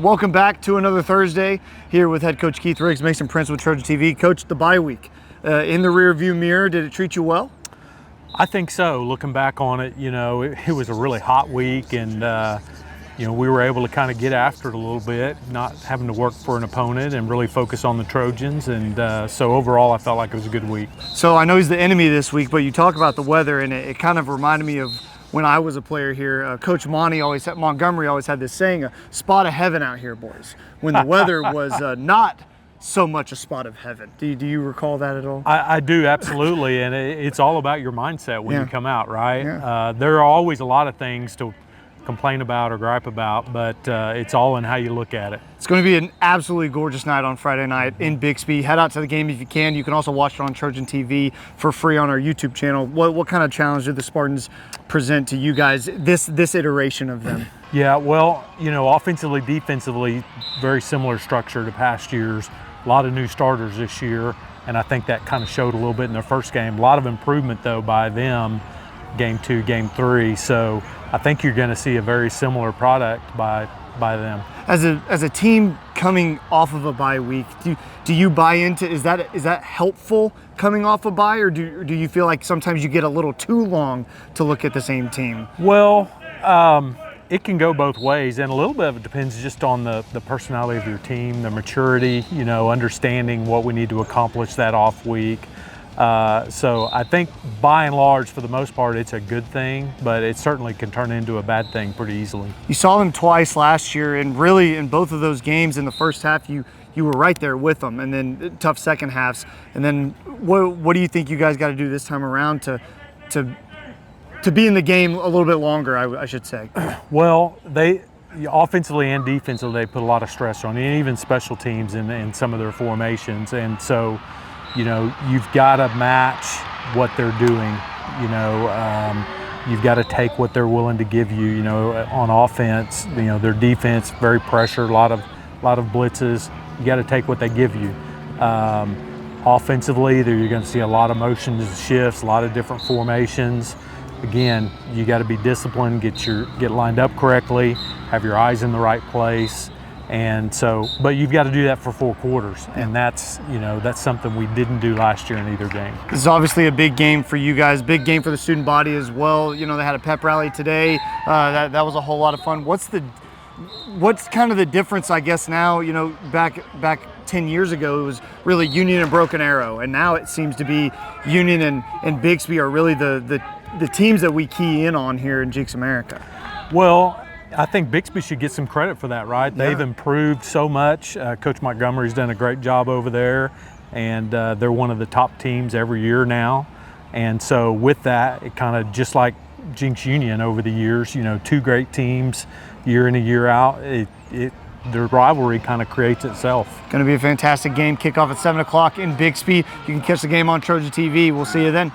Welcome back to another Thursday here with head coach Keith Riggs, Mason Prince with Trojan TV. Coach, the bye week in the rear view mirror, did it treat you well? I think so. Looking back on it, it was a really hot week, and we were able to kind of get after it a little bit, not having to work for an opponent and really focus on the Trojans. And so overall, I felt like it was a good week. So I know he's the enemy this week, but you talk about the weather, and it kind of reminded me of when I was a player here. Coach Montgomery always had this saying, a spot of heaven out here, boys, when the weather was not so much a spot of heaven. Do you recall that at all? I do, absolutely, and it's all about your mindset when you come out, right? Yeah. There are always a lot of things to complain about or gripe about, but it's all in how you look at it. It's going to be an absolutely gorgeous night on Friday night in Bixby. Head out to the game if you can. You can also watch it on Trojan TV for free on our YouTube channel. What kind of challenge did the Spartans present to you guys, this iteration of them? Yeah, well, offensively, defensively, very similar structure to past years. A lot of new starters this year, and I think that kind of showed a little bit in their first game. A lot of improvement, though, by them, game 2, game 3. So I think you're going to see a very similar product by them. As a team coming off of a bye week, do you buy into, is that helpful coming off a bye, or do you feel like sometimes you get a little too long to look at the same team? Well, it can go both ways, and a little bit of it depends just on the personality of your team, the maturity, understanding what we need to accomplish that off week. So I think by and large, for the most part, it's a good thing, but it certainly can turn into a bad thing pretty easily. You saw them twice last year, and really in both of those games in the first half, you were right there with them, and then tough second halves. And then what do you think you guys got to do this time around to be in the game a little bit longer, I should say? Well, they offensively and defensively, they put a lot of stress on it, and even special teams in some of their formations. And so, you've got to match what they're doing. You've got to take what they're willing to give you. On offense, their defense, very pressured, a lot of blitzes. You got to take what they give you. Offensively, you're going to see a lot of motions, shifts, a lot of different formations. Again, you got to be disciplined, get lined up correctly, have your eyes in the right place, and so. But you've got to do that for 4 quarters, and that's something we didn't do last year in either game. This is obviously a big game for you guys, big game for the student body as well. They had a pep rally today. That was a whole lot of fun. What's kind of the difference, I guess, now? Back 10 years ago, it was really Union and Broken Arrow, and now it seems to be Union and Bixby are really the teams that we key in on here in Jenks America. Well, I think Bixby should get some credit for that, right? Yeah. They've improved so much. Coach Montgomery's done a great job over there, and they're one of the top teams every year now. And so with that, it kind of just like Jenks Union over the years, 2 great teams year in and year out. The rivalry kind of creates itself. Going to be a fantastic game. Kickoff at 7 o'clock in Bixby. You can catch the game on Trojan TV. We'll see you then.